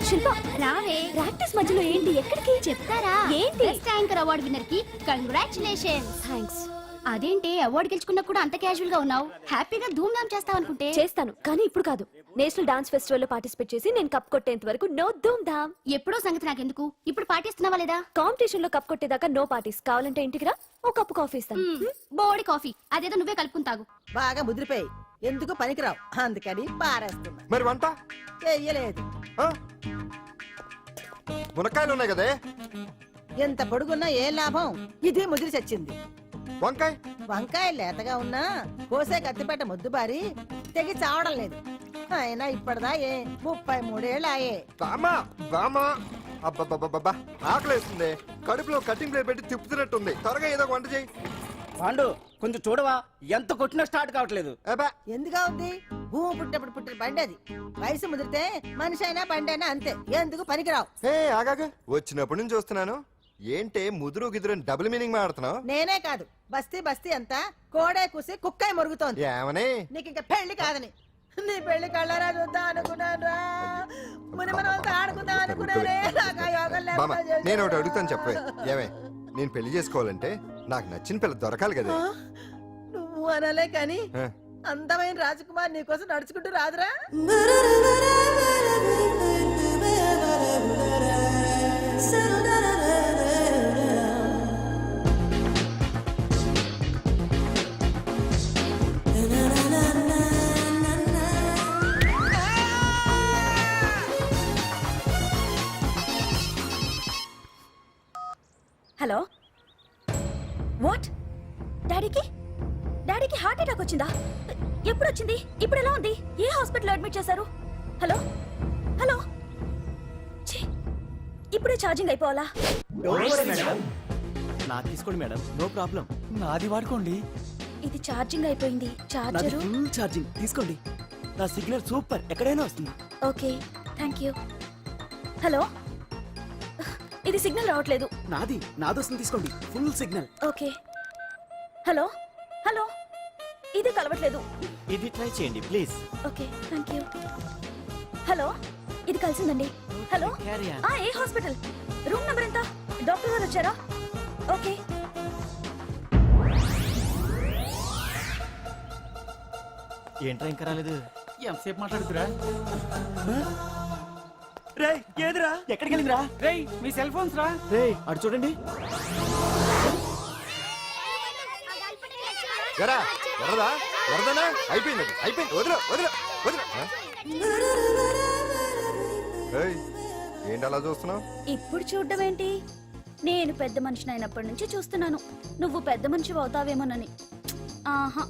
శిల్ప రావే. ప్రాక్టీస్ మధ్యలో ఏంటి? ఎక్కడికి చెప్తారా? ఏంటి? బెస్ట్ యాంకర్ అవార్డు విన్నర్ కి కంగ్రాచులేషన్స్. థ్యాంక్స్. అదేంటి అవార్డు గెలుచుకున్నా కూడా అంత క్యాజువల్ గా ఉన్నావు? హ్యాపీగా ధూమ్ ధామ్ చేస్తావు అనుకుంటే. చేస్తాను, కానీ ఇప్పుడు కాదు. నేషనల్ డాన్స్ ఫెస్టివల్ లో పార్టిసిపేట్ చేసి నేను కప్ కొట్టేంత వరకు నో ధూమ్ ధామ్. ఎప్పుడో సంగతి నాకెందుకు, ఇప్పుడు పాటిస్తున్నావా లేదా? కాంపిటీషన్ లో కప్ కొట్టేదాకా నో పార్టీస్. కావాలంటే ఇంటికి రా, ఒక కప్పు కాఫీ ఇస్తాను. బోడి కాఫీ అదేదో నువ్వే కలుపుకుని తాగు. బాగా ముదిరిపోయి ఎందుకు పనికిరావు, అందుకని పారేస్తున్నా. మరి వంట చెయ్యలేదు. మునక్కాయలు ఉన్నాయి కదే. ఎంత పొడుగున్నా ఏం లాభం, ఇది ముదిరి చచ్చింది. వంకాయ వంకాయ లేతగా ఉన్నా కోసే కత్తిపేట ముద్దుబారి తెగి చావడం లేదు. అయినా ఇప్పటిదా 33 ఏళ్ళాయే. బామా బామా అబ్బబ్బబ్బబ్బా ఆకలేస్తుంది. కడుపులో కటింగ్ ప్లేట్ పెట్టి తిప్పుతున్నట్టుంది. త్వరగా ఏదో వంట చేయి. పాండు కొంచెం చూడవా, ఎంత కొట్టినా స్టార్ట్ కావట్లేదు. ఎందుగా ఉంది? భూమి పుట్టినప్పుడు పుట్టిన బండి అది. వయసు ముదిరితే మనిషి అయినా బండి అయినా అంతే, ఎందుకు పనికిరావు. ఆగాగా వచ్చినప్పటి నుంచి చూస్తున్నాను. ఏంటే ముదురు గిదురు డబుల్ మీనింగ్ మాడుతున్నావు? నేనే కాదు, బస్తీ బస్తీ అంతా కోడే కూసి కుక్కాయి మురుగుతోంది. ఏమని? నీకు ఇంకా పెళ్లి కాదని. నీ పెళ్లి కళ్ళరా చూద్దాం అనుకున్నారా, ముని మనతో ఆడుకుందాం అనుకున్నారే. నేను ఒకటి అడుగుతాను చెప్పే. ఏమే, నేను పెళ్లి చేసుకోవాలంటే నాకు నచ్చిన పిల్ల దొరకాలి కదా. నువ్వు అనలే కాని అందమైన రాజకుమార్ నీకోసం నడుచుకుంటూ రాదురా. Hello, what? డాడీకి హార్ట్ అటాక్ వచ్చిందా? ఎప్పుడు వచ్చింది? ఇప్పుడు ఎలా ఉంది? ఏ హాస్పిటల్ అడ్మిట్ చేశారు? హలో హలో, ఇప్పుడే ఛార్జింగ్ అయిపోవాలా? నా తీసుకోండి మేడం, నో ప్రాబ్లం. నాది వాడుకోండి. ఇది ఛార్జింగ్ అయిపోయింది. చార్జర్ ఫుల్ ఛార్జింగ్ తీసుకోండి. నా సిగ్నల్ సూపర్, ఎక్కడైనా వస్తుంది. Okay, thank you. హలో, ఇది సిగ్నల్ రావట్లేదు. నాది వస్తుంది, తీసుకోండి. Full signal. Okay. Hello hello, ఇది కలవట్లేదు. ఇది ట్రై చేయండి please. Okay, thank you. Hello, ఇది కలిసిందండి. హలో, ఏ హాస్పిటల్? రూమ్ నెంబర్ ఎంత? డాక్టర్ గారు వచ్చారా? ఓకే. ఏంట్రా ఇంకా రాలేదు? ఎంతసేపు మాట్లాడుతురా? రే ఏదిరా, ఎక్కడికి వెళ్ళిందిరా? రే మీ సెల్ ఫోన్స్ రా. రే అటు చూడండి. అయిపోయింది వదిలే వదిలే వదిలే. ఏంటి అలా చూస్తున్నావు? ఇప్పుడు చూడ్డం ఏంటి? నేను పెద్ద మనిషిని అయినప్పటి నుంచి చూస్తున్నాను. నువ్వు పెద్ద మనిషి అవుతావేమోనని. ఆహా,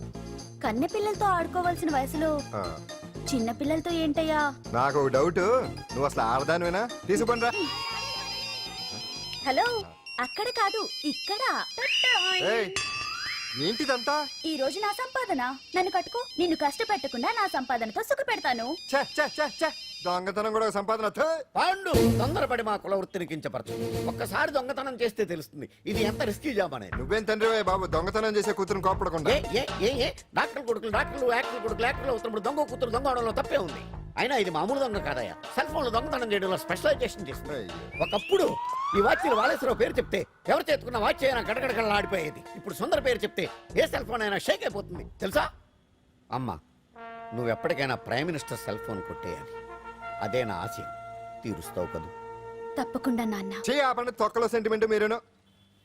కన్నె పిల్లలతో ఆడుకోవాల్సిన వయసులో చిన్న పిల్లలతో ఏంటయ్యా? నాకు ఒక డౌట్, నువ్వు అసలు ఆడదానివేనా? తీసుకుంటా. హలో, అక్కడ కాదు ఇక్కడ. ఏంటిదంతా? ఈ రోజు నా సంపాదన. నన్ను కట్టుకో. నిన్ను కష్టపెట్టకుండా నా సంపాదనతో సుఖ పెడతాను. దొంగతనం కూడా సంపాదన. పాండు తొందరపడి మా కుల వృత్తిని కించపరచు. ఒక్కసారి దొంగతనం చేస్తే తెలుస్తుంది ఇది ఎంత రిస్కీ జాబ్ అనేది. నువ్వేం తండ్రి బాబు, దొంగతనం చేసే కూతురు కోపడకుండా. డాక్టర్ కొడుకులు డాక్టర్లు, యాక్టర్ కొడుకులు యాక్టర్లు అవుతున్నప్పుడు దొంగ కూతురు దొంగ అవడంలో తప్పే ఉంది. అయినా ఇది మామూలు దొంగ కాదయ్యా, సెల్ ఫోన్ లో దొంగతనం చేయడంలో స్పెషలైజేషన్ చేస్తుంది. ఒకప్పుడు ఈ వాచ్లు వాలేశ్వరరావు పేరు చెప్తే ఎవరు చేతుకున్న వాచ్ అయినా గడగడగడలా ఆడిపోయేది. ఇప్పుడు సుందర పేరు చెప్తే ఏ సెల్ ఫోన్ అయినా షేక్ అయిపోతుంది తెలుసా? అమ్మా, నువ్వు ఎప్పటికైనా ప్రైమ్ మినిస్టర్ సెల్ ఫోన్ కొట్టేయాలి. అదే నా ఆశ. తీరుస్తావు కదూ? తప్పకుండా నాన్న. ఆపండి తొక్కలో సెంటిమెంట్. మీరేనో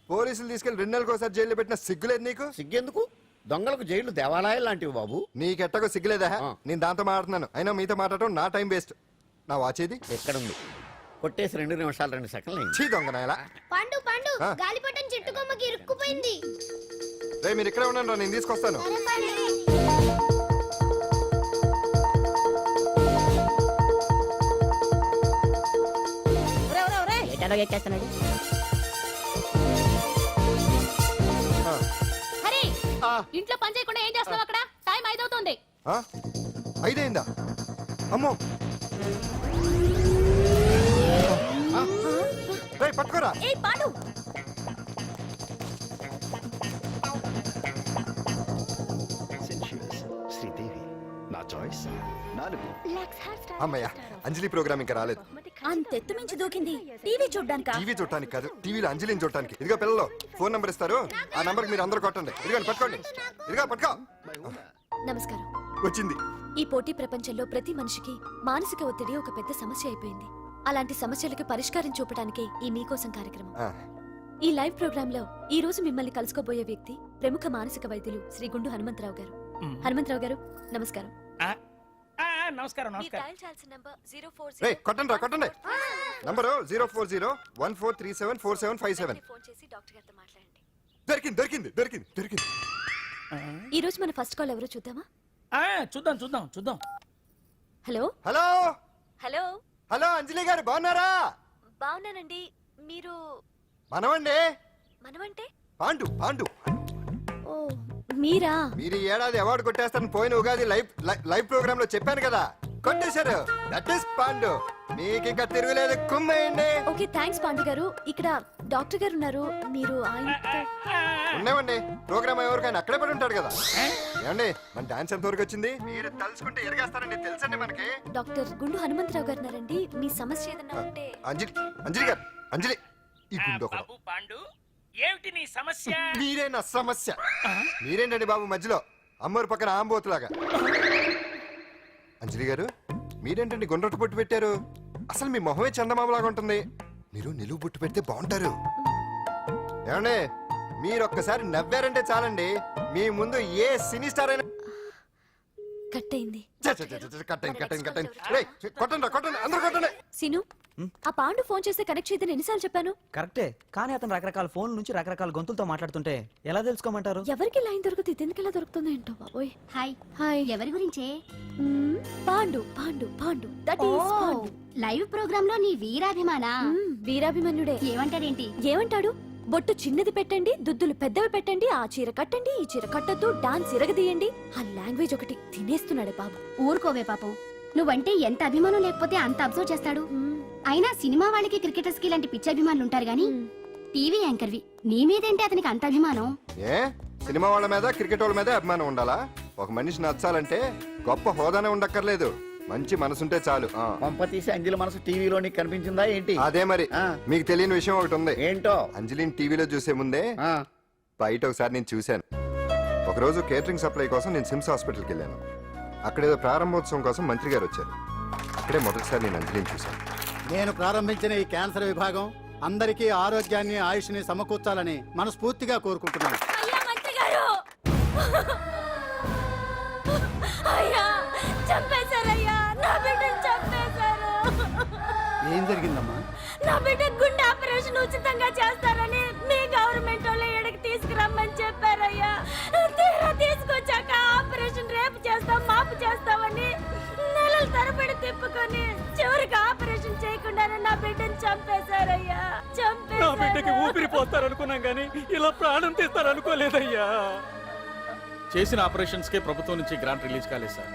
పోలీసులు తీసుకెళ్లి 2 నెలలకోసారి జైల్లో పెట్టిన సిగ్గులేదు నీకు? సిగ్గెందుకు? దొంగలకు జైలు దేవాలయాలు లాంటివి బాబు. నీకెట్టకు సిగ్గులేదా? నేను దాంతో మాట్లాడుతున్నాను. అయినా మీతో మాట్లాడటం నా టైం వేస్ట్. నా వాచ్ ఏది? ఎక్కడుంది? కొట్టేసి 2 నిమిషాలు 2 సెకండ్లు. చీ దొంగనాయలా. పండు పండు గాలిపటం చెట్టు కొమ్మకి ఇరుక్కుపోయింది. రే మీరు ఇక్కడే ఉన్నాను, నేను తీసుకొస్తాను. ఇంట్లో పని చేయకుండా ఏం చేస్తావు అక్కడ? టైం 5 అవుతుంది. 5 అయిందా? అమ్మో, పట్టుకోరా. శ్రీదేవి నా చాయిస్ 4. అమ్మయ్యా, అంజలి ప్రోగ్రామ్ ఇంకా రాలేదు. అంతెత్తు మించి దూకింది టీవీ చూడ్డానికా? టీవీ చూడటానికి కాదు, టీవీలో అంజలిని చూడటానికి. ఇదిగో పిల్లలు ఫోన్ నంబర్ ఇస్తారు, ఆ నంబర్కి మీరు అందరూ కొట్టండి. ఇదిగోండి పట్టుకోండి, ఇదిగో పట్టుకో. నమస్కారం. వచ్చింది. ఈ పోటీ ప్రపంచంలో ప్రతి మనిషికి మానసిక ఒత్తిడి ఒక పెద్ద సమస్య అయిపోయింది. అలాంటి సమస్యలకు పరిష్కారం చూపడానికే ఈ మీకోసం కార్యక్రమం. ఆ, ఈ లైవ్ ప్రోగ్రామ్ లో ఈ రోజు మిమ్మల్ని కలుసుకోబోయే వ్యక్తి ప్రముఖ మానసిక వైద్యులు శ్రీ గుండు హనుమంతరావు గారు. హనుమంతరావు గారు నమస్కారం. నమస్కారం మీరు డయల్ చేయాల్సిన నంబర్ 040 రేయ్ కొట్టండి రా కొట్టండి. నంబరు 04014374757. ఫోన్ చేసి డాక్టర్ గారితో మాట్లాడండి. దొరికింది దొరికింది దొరికింది దొరికింది. ఈ రోజు మన ఫస్ట్ కాల్ ఎవరో చూద్దామా? చూద్దాం చూద్దాం చూద్దాం. హలో హలో హలో హలో అంజలి గారు బాగున్నారా? బాగున్నానండి. మీరు మనమండి మనమంటే? పాండు పాండు. ఓ మీరా? మీరు ఈ ఏడాది అవార్డు కొట్టేస్తారని పోయిన ఉగాది లైవ్ ప్రోగ్రామ్ లో చెప్పాను కదా, కొట్టేశారు. That is Pandu. మీకు ఇంకా తిరుగులేదు, కుమ్మేయండి. ఓకే థ్యాంక్స్ పాండు గారు. ఇక్కడ డాక్టర్ గారు ఉన్నారు, మీరు ఆయనతో. ఉన్నామండి. ప్రోగ్రామ్ ఎవరికైనా అక్కడే పడి ఉంటాడు కదా. ఏమండి మన డాన్స్ ఎంత వరకు వచ్చింది? మీరు తలుచుకుంటే ఎరగేస్తారండి, తెలుసండి మనకి. డాక్టర్ గుండు హనుమంతరావు గారు ఉన్నారండి. మీ సమస్య ఏదన్నా ఉంటే. అంజలి అంజలి గారు అంజలి ఈ గుండు ఒకడు. బాబు పాండు, ఏమిటి నీ సమస్య? మీరే నా సమస్య. మీరేంటండి బాబు మధ్యలో అమ్మోరు పక్కన ఆంబోతులాగా. అంజలి గారు మీరేంటండి గుండ్రటి బొట్టు పెట్టారు? అసలు మీ మొహమే చందమామలాగా ఉంటుంది. మీరు నిలువు బొట్టు పెడితే బాగుంటారు. ఏమండి మీరు ఒక్కసారి నవ్వారంటే చాలండి, మీ ముందు ఏ సినీ స్టార్ అయినా కట్ అయింది. కట్టండి కట్టండి కట్టండి. రేయ్, కొట్టండి కొట్టండి అందరూ కొట్టండి. సీను ఆ పాండు ఫోన్ చేస్తే కనెక్ట్ చేయదని ఎన్నిసార్లు చెప్పాను? కరెక్టే, కానీ అతను రకరకాల ఫోన్ నుంచి రకరకాల గొంతులతో మాట్లాడుతుంటే ఎలా తెలుసుకోమంటారు? ఎవరికి లైన్ దొరుకుతుంది, ఎందుకు ఎలా దొరుకుతుందో ఏంటో బాబోయ్. Hi hi. ఎవరి గురించే? Hmm, Pandu Pandu Pandu that is Pandu. Live programme లో నీ వీరాభిమానా? వీరాభిమన్యుడే. ఏమంటాడేంటి? ఏమంటాడు? బొట్టు చిన్నది పెట్టండి, దుద్దులు పెద్దవి పెట్టండి, ఆ చీర కట్టండి, ఈ చీర కట్టద్దు, డాన్స్ ఇరగదీయండి. ఆ లాంగ్వేజ్ ఒకటి తినేస్తున్నాడు బాబు. ఊరుకోవే పాపం, నువ్వంటే ఎంత అభిమానం లేకపోతే అంత అబ్జర్వ్ చేస్తాడు. అయినా సినిమా వాళ్ళకి క్రికెటర్స్ కి ఇలాంటి పిచ్చి అభిమానులు ఉంటారు గానీ టీవీ యాంకర్వి నీ మీదేంటి అతనికి అంత అభిమానం? ఏ సినిమా వాళ్ళ మీద క్రికెట్ వాళ్ళ మీద అభిమానం ఉండాలా? ఒక మనిషి నచ్చాలంటే గొప్ప హోదానే ఉండక్కర్లేదు, మంచి మనసుంటే చాలు. పంప తీసి అంజలి మనసు టీవీలో నీకు కనిపించిందా ఏంటి? అదే మరి. మీకు తెలియని విషయం ఒకటి ఉంది. ఏంటో? అంజలిని టీవీలో చూసే ముందే బయట ఒకసారి నేను చూశాను. ఒకరోజు కేటరింగ్ సప్లై కోసం నేను సిమ్స్ హాస్పిటల్కి వెళ్ళాను. అక్కడేదో ప్రారంభోత్సవం కోసం మంత్రి గారు వచ్చారు. అక్కడే మొదటిసారి నేను అంజలిని చూశాను. నేను ప్రారంభించిన ఈ క్యాన్సర్ విభాగం అందరికీ ఆరోగ్యాన్ని ఆయుష్ని సమకూర్చాలని మనస్ఫూర్తిగా కోరుకుంటున్నాను. అయ్యా మంత్రి గారు, అయ్యా చంపేశారయ్యా, నా బిడ్డను చంపేశారు. ఏం జరిగిందమ్మా? నా బిడ్డ గుండె ఆపరేషన్ ఉచితంగా చేస్తారని మీ గవర్నమెంట్ వాళ్ళు ఎడకి తీసుకురమ్మని చెప్పారయ్యా. తీరా తీసుకొచ్చాక ఆపరేషన్ రేపు చేస్తాం మాపు చేస్తామని నెలల తరబడి తిప్పుకొని చివరికి ఆపరేషన్ చేయకుండానే నా బిడ్డను చంపేశారయ్యా. నా బిడ్డకి చంపేశారు. ఊపిరి పోస్తారనుకున్నాం గానీ ఇలా ప్రాణం తీస్తారనుకోలేదయ్యా. చేసిన ఆపరేషన్స్ కే ప్రభుత్వం నుంచి గ్రాంట్ రిలీజ్ కాలేదు సార్.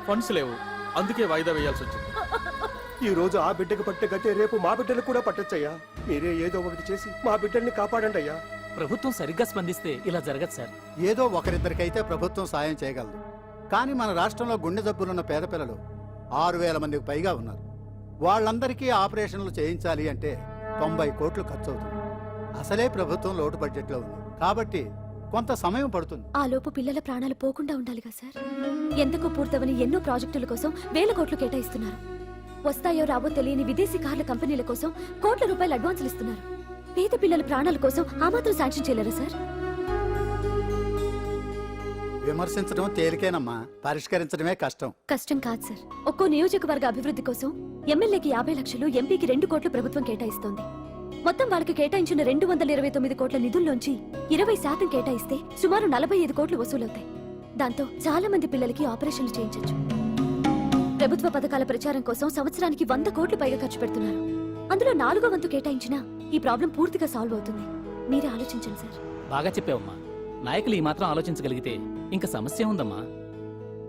ఫండ్స్ లేవు, అందుకే వాయిదా వేయాల్సి వచ్చింది. ఈ రోజు ఆ బిడ్డకు పట్టే గట్టే రేపు మా బిడ్డలు కూడా పట్టొచ్చయ్యా. మీరే ఏదో ఒకటి చేసి మా బిడ్డల్ని కాపాడండి అయ్యా. ప్రభుత్వం సరిగ్గా స్పందిస్తే ఇలా జరగదు సార్. ఏదో ఒకరిద్దరికైతే ప్రభుత్వం సాయం చేయగలదు, కానీ మన రాష్ట్రంలో గుండె జబ్బులున్న పేద పిల్లలు 6,000 మందికి పైగా ఉన్నారు. వాళ్ళందరికీ ఆపరేషన్లు చేయించాలి అంటే 90 కోట్లు ఖర్చు అవుతుంది. అసలే ప్రభుత్వం లోటు బడ్జెట్లో ఉంది కాబట్టి కొంత సమయం పడుతుంది. ఆ లోపు పిల్లల ప్రాణాలు పోకుండా ఉండాలిగా సార్. ఎందుకు పూర్తవని ఎన్నో ప్రాజెక్టుల కోసం వేల కోట్లు కేటాయిస్తున్నారు. వస్తాయో రావో తెలియని విదేశీ కార్ల కంపెనీల కోసం కోట్ల రూపాయలు అడ్వాన్సులు ఇస్తున్నారు. పేద పిల్లల ప్రాణాల కోసం ఆ మాత్రం శాంక్షన్ చేయలేరా సార్? విమర్శించడం తేలికేనమ్మా, పరిష్కరించడమే కష్టం. కష్టం కాదు సార్. ఒక్కో నియోజకవర్గ అభివృద్ధి కోసం ఎమ్మెల్యేకి 50 లక్షలు, ఎంపీకి 2 కోట్లు ప్రభుత్వం కేటాయిస్తోంది. మొత్తం వాళ్ళకి కేటాయించిన 229 కోట్ల నిధుల్లోంచి 20% కేటాయిస్తే సుమారు 45 కోట్లు వసూలవుతాయి. దాంతో చాలా మంది పిల్లలకి ఆపరేషన్లు చేయించొచ్చు. ప్రభుత్వ పథకాల ప్రచారం కోసం సంవత్సరానికి 100 కోట్లు పైగా ఖర్చు పెడుతున్నారు. అందులో 4వ వంతు కేటాయించినా ఈ ప్రాబ్లం పూర్తిగా సాల్వ్ అవుతుంది. మీరే ఆలోచించండి సార్. బాగా చెప్పావమ్మా. నాయకులు ఈ మాత్రం ఆలోచించగలిగితే ఇంకా సమస్య ఉందమ్మా.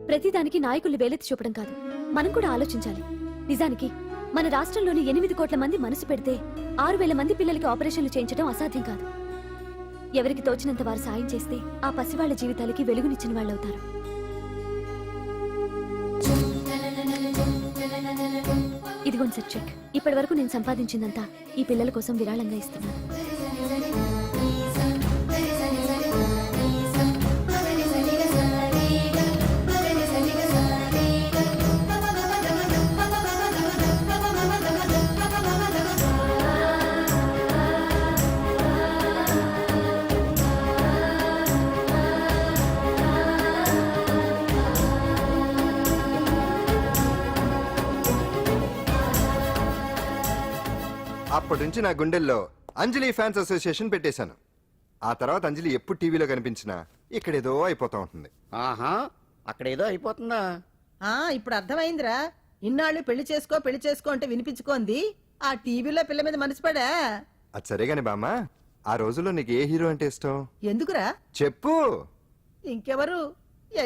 ప్రతిదానికి నాయకుల్ని వేలెత్తి చూపడం కాదు, మనం కూడా ఆలోచించాలి. నిజానికి మన రాష్ట్రంలోని 8 కోట్ల మంది మనసు పెడితే 6,000 మంది పిల్లలకి ఆపరేషన్లు చేయించడం అసాధ్యం కాదు. ఎవరికి తోచినంత వారు సాయం చేస్తే ఆ పసివాళ్ల జీవితాలకి వెలుగునిచ్చిన వాళ్ళవుతారు. ఇదిగోండి సార్ చెక్. ఇప్పటి వరకు నేను సంపాదించిందంతా ఈ పిల్లల కోసం విరాళంగా ఇస్తున్నాను. అప్పటి నుంచి నా గుండెల్లో అంజలి ఫ్యాన్స్ అసోసియేషన్ పెట్టేశాను. ఆ తర్వాత అంజలి ఎప్పుడు టీవీలో కనిపించినా ఇక్కడేదో అయిపోతా ఉంటుంది. ఆహా, అక్కడ ఏదో అయిపోతుందా? ఇప్పుడు అర్థమైందిరా. ఇన్నాళ్ళు పెళ్లి చేసుకో అంటే వినిపించుకోంది ఆ టీవీలో పిల్ల మీద మనసు పడా. అది సరే గాని బామ్మ, ఆ రోజుల్లో నీకు ఏ హీరో అంటే ఇష్టం? ఎందుకురా? చెప్పు. ఇంకెవరు?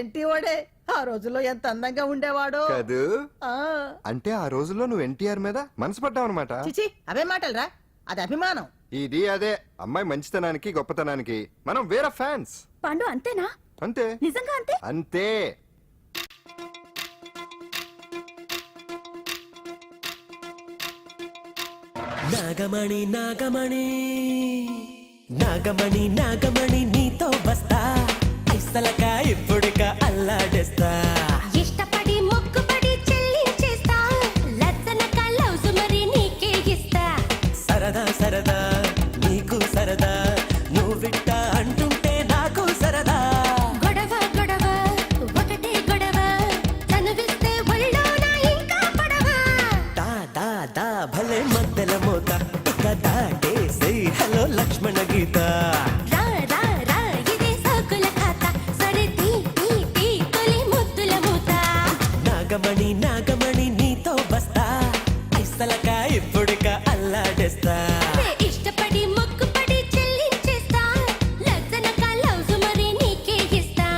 ఎన్టీ వాడే. ఆ రోజుల్లో ఎంత అందంగా ఉండేవాడో కదూ. ఆ అంటే ఆ రోజుల్లో నువ్వు ఎన్టీఆర్ మీద మనసు పడ్డావు అనమాట. చిచి, అవే మాటలరా, అది అభిమానం. ఇది అదే అమ్మాయి మంచితనానికి గొప్పతనానికి మనం వేరే ఫ్యాన్స్. పాండు అంతేనా? అంతే. నిజంగా అంతే? అంతే. నాగమణి నాగమణి నాగమణి నాగమణి నీతో బస్తా ఐసలక ఇప్పుడుక అల్లాడేస్తా. ఇష్టపడి మొక్కుపడి చెల్లించేస్తా లచ్చనక లవ్స్ మరి నీకే ఇస్తా. సరదా సరదా నీకు సరదా నువ్విట్ట అంటుంటే నాకు సరదా. గొడవ గొడవ ఒకటే గొడవ చనువిస్తే ఒళ్ళోన ఇంకా పడవ. దా దా దా భలే మద్దెల మోత ఇక దాటేసై హలో లక్ష్మణ గీత. రా రా రా ఇదే సోకుల ఖాతా సరే తీ తీ తీ తొలి ముద్దుల మూత. నాగమణి నాగమణి నీతో బస్తా ఐసలక ఇప్పుడుక అల్లాడేస్తా. ఇష్టపడి మొక్కుపడి చెల్లించేస్తా లచ్చనక లవ్స్ మరి నీకే ఇస్తా.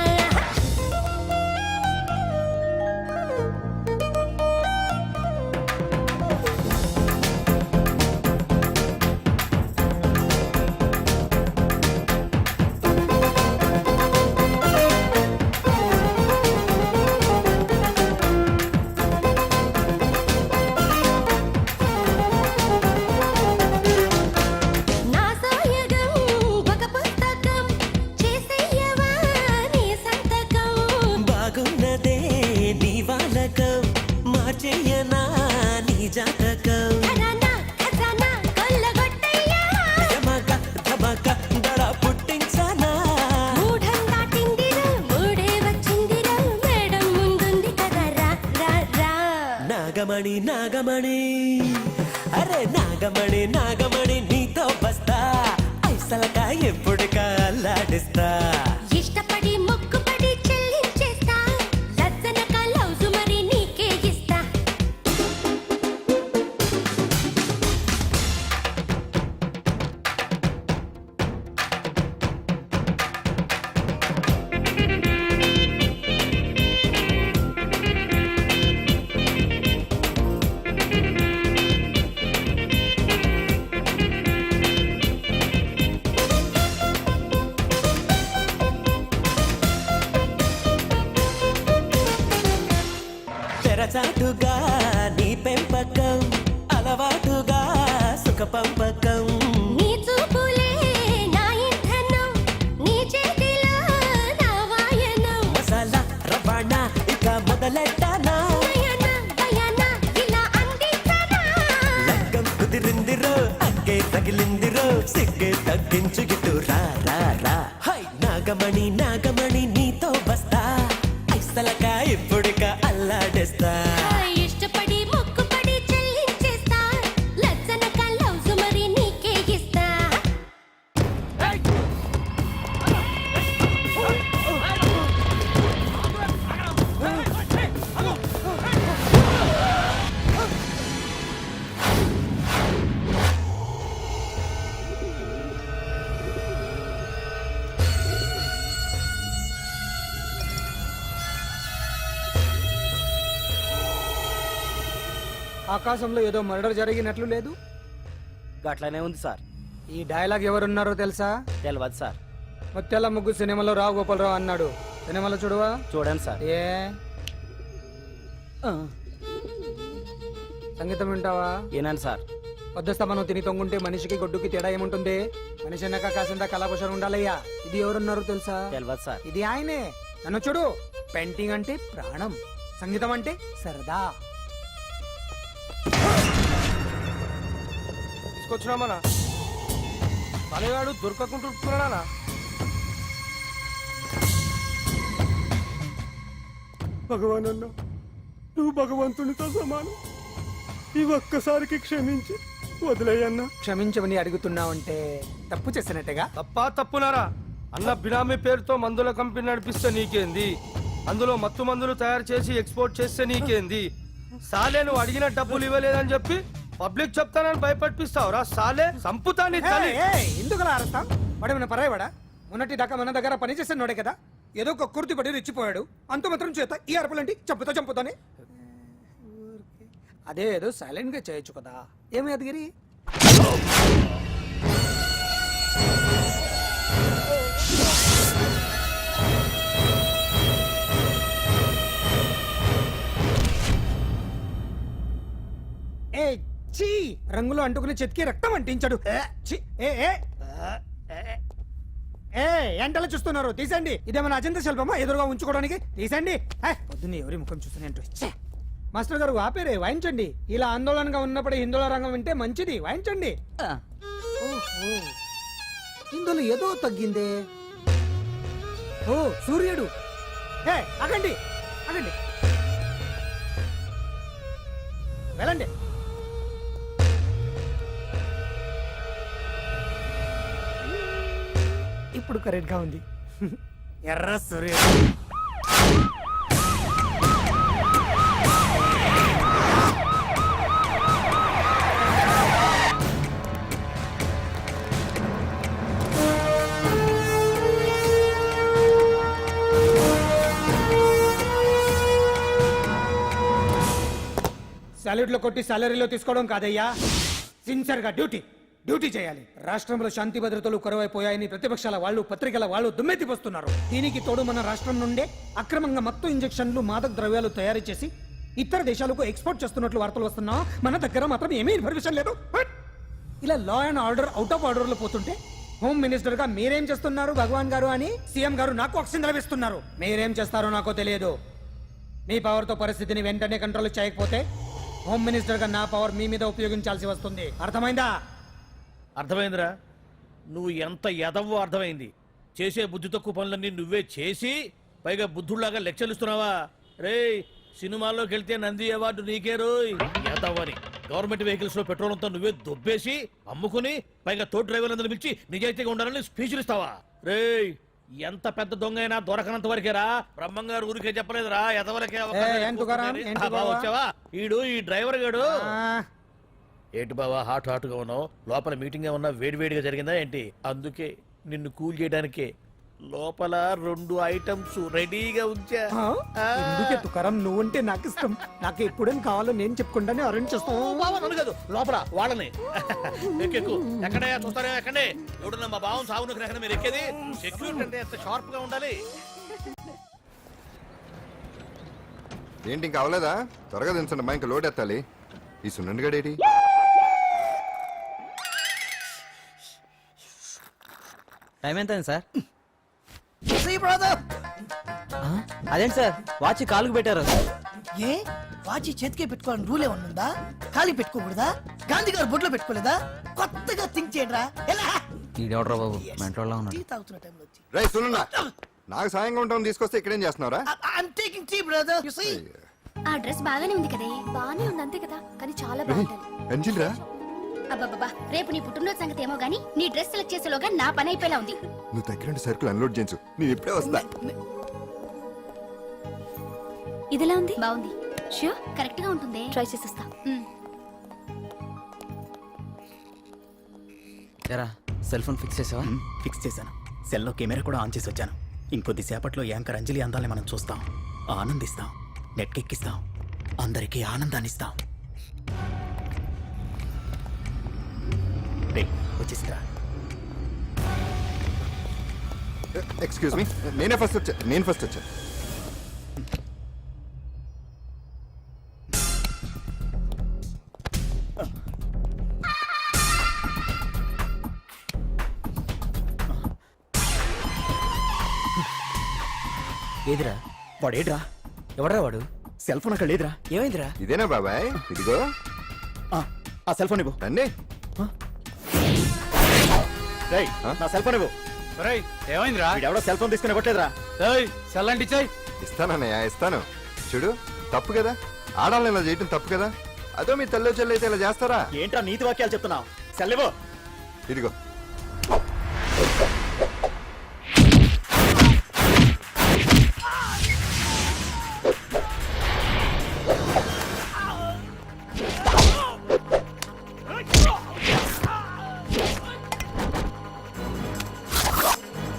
నా సోయగం ఒక పుస్తకం చేసేయవా నీ సంతకం. బాగున్నదే నీ వాలకం మార్చేయనా నీ జాతకం. ఖజానా ఖజానా కొల్లగొట్టయ్యా. ధమక ధమక దడ పుట్టించనా. మూఢం దాటిందిరా మూడే వచ్చిందిరా మేడం ముందుంది కదా రా రా రా. నాగమణి నాగమణి అరే నాగమణి నాగమణి నీతో బస్తా ఐసలక ఎప్పుడుక అల్లాడిస్తా. ఇష్టపడి మొక్కుపడి చెల్లించేస్తా లచ్చనక లవ్స్ మరి నీకే ఇస్తా. తెరచాటుగా నీ పెంపకం అలవాటుగా సుఖ పంపకం. నీ చూపులే నా ఇంధనం నీ చేతిలో నా వాయనం. మసాలా రవాణా ఇక మొదలెట్టానా. నయన దయన ఇలా అందించనా. లగ్గం కుదిరిందిరో అగ్గే తగిలిందిరో సిగ్గే తగ్గించు ఇటు రా రా రా. హై నాగమణి నాగమణి నీతో బస్తా ఐసలక ఇప్పుడుక అల్లాడేస్తా. ఇష్టపడి మొక్కుపడి చెల్లించేస్తా లచ్చనక లవ్స్ మరి నీకే ఇస్తా. ఆకాశంలో ఏదో మర్డర్ జరిగినట్లు లేదు. గట్లనే ఉంది సార్. ఈ డైలాగ్ ఎవరున్నారో తెలుసా? తెలియదు సార్. ముత్యాల ముగ్గు సినిమాలో రావు గోపాలరావు అన్నాడు. సినిమాలో చూడవా? చూడండి సార్. ఏ సంగీతం వింటావా? ఏనాను సార్? వద్దస్తా మనం తిని తొంగుంటే మనిషికి గొడ్డుకి తేడా ఏముంటుంది? మనిషి అన్నాక కాసింత కళాభూషణ ఉండాలయ్యా. ఇది ఎవరున్నారు తెలుసా? తెలియదు సార్. ఇది ఆయనే. నన్ను చూడు, పెయింటింగ్ అంటే ప్రాణం, సంగీతం అంటే సరదా. తీసుకొచ్చినామనా తలగాడు దొరకకుంటున్నానా? భగవాన్ అన్న, నువ్వు భగవంతునితో సమానం. ఈ ఒక్కసారికి క్షమించి వదిలేయన్నా. క్షమించమని అడుగుతున్నావంటే తప్పు చేసినట్టుగా. తప్పునారా అన్న, బినామీ పేరుతో మందుల కంపెనీ నడిపిస్తే నీకేంది? అందులో మత్తు మందులు తయారు చేసి ఎక్స్పోర్ట్ చేస్తే నీకేంది? సాలే నువ్వు అడిగిన డబ్బులు ఇవ్వలేదని చెప్పి పబ్లిక్ చెప్తానని భయపడిపిస్తావురా? సాలే సంపుతాని ఎందుకు అలా అరుస్తాం? వాడేమైనా పరాయవాడా? మొన్నటి దాకా మన దగ్గర పని చేస్తున్నాడే కదా, ఏదో ఒక కుర్తి పడి రెచ్చిపోయాడు. అంత మాత్రం చేత ఈ అరపలేంటి? చంపుతానే. అదే ఏదో సైలెంట్ గా చేయొచ్చు కదా. ఏమి అదిగిరి? ఏ చీ, రంగులో అంటుకుని చెతికి రక్తం అంటించాడు. ఛీ, ఎంటలో చూస్తున్నారు, తీసండి. ఇదేమన్నా అజంత శిల్పమా ఎదురుగా ఉంచుకోవడానికి? తీసండి. పొద్దున్నే ఎవరి ముఖం చూస్తున్నా. మాస్టర్ గారు ఆపేరే, వాయించండి. ఇలా ఆందోళనగా ఉన్నప్పుడు హిందువుల రంగం వింటే మంచిది, వాయించండి. ఓహో, ఇందులో ఏదో తగ్గిందే. ఓ సూర్యుడు. ఆగండి ఆగండి, వెళ్ళండి. ఇప్పుడు కరెక్ట్ గా ఉంది. ఎర్ర సూర్యుడు. సాలరీలో కొట్టి సాలరీలో తీసుకోవడం కాదయ్యా, సిన్సియర్ గా డ్యూటీ చేయాలి. రాష్ట్రంలో శాంతి భద్రతలు కరువైపోయాయని ప్రతిపక్షాల వాళ్ళు, పత్రికల వాళ్ళు దుమ్మెత్తిపోస్తున్నారు. దీనికి తోడు మన రాష్ట్రం నుండే అక్రమంగా మత్తు ఇంజెక్షన్లు, మాదక ద్రవ్యాలు తయారు చేసి ఇతర దేశాలకు ఎక్స్పోర్ట్ చేస్తున్నట్లు వార్తలు వస్తున్నా మన దగ్గర మాత్రం ఏమీ ఇన్ఫర్మేషన్ లేదు. ఇలా law and order out of order లో పోతుంటే హోమ్ మినిస్టర్ గా మీరేం చేస్తున్నారు భగవాన్ గారు అని సీఎం గారు నాకు ఆక్సిజన్ లభిస్తున్నారు. మీరేం చేస్తారో నాకు తెలియదు. మీ పవర్ తో పరిస్థితిని వెంటనే కంట్రోల్ చేయకపోతే హోమ్ మినిస్టర్ గా నా పవర్ మీ మీద ఉపయోగించాల్సి వస్తుంది. అర్థమైందా? అర్థమైందిరా, నువ్వు ఎంత ఎదవో అర్థమైంది. చేసే బుద్ధి తక్కువ పనులన్నీ నువ్వే చేసి పైగా బుద్ధుళ్లాగా లెక్చర్లు ఇస్తున్నావా? రేయ్, సినిమాల్లోకి వెళ్తే నంది అవార్డు నీకే రోయ్ ఎదవని. గవర్నమెంట్ వెహికల్స్ లో పెట్రోల్ అంతా నువ్వే దొబ్బేసి అమ్ముకుని పైగా తోటి డ్రైవర్లందరూ పిలిచి నిజాయితీగా ఉండాలని స్పీచ్లు ఇస్తావా? రేయ్, ఎంత పెద్ద దొంగ అయినా దొరకనంత వరకేరా. బ్రహ్మంగారు ఊరికే చెప్పలేదురా, ఎదవలకే వచ్చావా? ఈడు ఈ డ్రైవర్ గాడు. ఏంటి బావా హాట్గా ఉన్నావు? లోపల మీటింగ్ ఏమన్నా వేడివేడిగా జరిగిందా ఏంటి? అందుకే నిన్ను కూల్ చేయడానికే లోపల 2 ఐటమ్స్ రెడీగా ఉంచా. ఎందుకే తుకారం, నువ్వుంటే నాకు ఇష్టం. నాకు ఎప్పుడేం కావాలో నేను చెప్పుకుంటానే అరేంజ్ చేస్తాను. కాదు లోపల వాళ్ళని ఎక్కెక్కు. ఎక్కడయ్యా చూస్తారా? ఎక్కడే ఎవడన్నా మా బావం సాగునకు ఎక్కడ మీరు ఎక్కేది? సెక్యూరిటీ అంటే ఎంత షార్ప్ గా ఉండాలి. ఏంటి ఇంకా అవలేదా? త్వరగా దించండి మా, ఇంకా లోడ్ ఎత్తాలి. ఈ సున్నండి గడేటి టైం ఎంత అయింది సార్? అదేంటి సార్ వాచ్ కాలుకు పెట్టారు? ఏ వాచి చేతికే పెట్టుకోవాలని రూల్ ఏమన్నా ఉందా? ఖాళీ పెట్టుకోకూడదా? గాంధీ గారు బొట్లో పెట్టుకోలేదా? కొత్తగా థింక్ చేయండి రా. ఈడెవడ్రా బాబు మెంటోళ్ళ ఉన్నాడు. తాగుతున్న టైంలో వచ్చి రై సున్నా, నాకు సాయంగా ఉంటాం తీసుకొస్తే ఇక్కడేం చేస్తున్నారా? I'm taking tea, brother. You see? ఆ డ్రెస్ బాగానే ఉంది కదే. బానే ఉంది అంతే కదా, కానీ చాలా బాగుంటుంది. అంజిల్ రా, అబ్బబ్బబ్బా, రేపు నీ పుట్టినరోజు సంగతి ఏమో గానీ నీ డ్రెస్ సెలెక్ట్ చేసేలోగా నా పని అయిపోయేలా ఉంది. నువ్వు దగ్గర సరుకులు అన్లోడ్ చేయించు, నేను ఇప్పుడే వస్తా. ఇదిలా ఉంది? బాగుంది. ష్యూర్, కరెక్ట్ గా ఉంటుంది. ట్రై చేసిస్తా. ఎరా సెల్ ఫోన్ ఫిక్స్ చేసావా? ఫిక్స్ చేశాను. సెల్లో కెమెరా కూడా ఆన్ చేసి వచ్చాను. ఇంకొద్ది సేపట్లో యాంకర్ అంజలి అందాలని మనం చూస్తాం, ఆనందిస్తాం, నెట్కెక్కిస్తాం, అందరికీ ఆనందాన్ని ఇస్తాం. వచ్చేసిందా? ఎక్స్క్యూజ్ మీ, నేను ఫస్ట్ వచ్చా. ఏదిరా వాడేడ్రా ఎవడ్రా వాడు సెల్ ఫోన్ అక్కడ లేదురా ఏమైందిరా ఇదేనా బాబాయ్? ఇదిగో ఆ సెల్ ఫోన్ ఇవ్వు రండి. రేయ్, నా సెల్ ఫోన్ ఇవ్వు ఏమైందిరా ఎవడో సెల్ ఫోన్ తీసుకుని ఇవ్వట్లేదురా సెల్ అంటే ఇచ్చాయి ఇస్తానన్నయ్య, ఇస్తాను. చూడు, తప్పు కదా, ఆడాలని ఇలా చేయటం తప్పు కదా. అదో మీ తల్లో చెల్లి అయితే ఇలా చేస్తారా? ఏంట్రా నీతి వాక్యాలు చెప్తున్నావు సెల్ ఇవ్వు ఇదిగో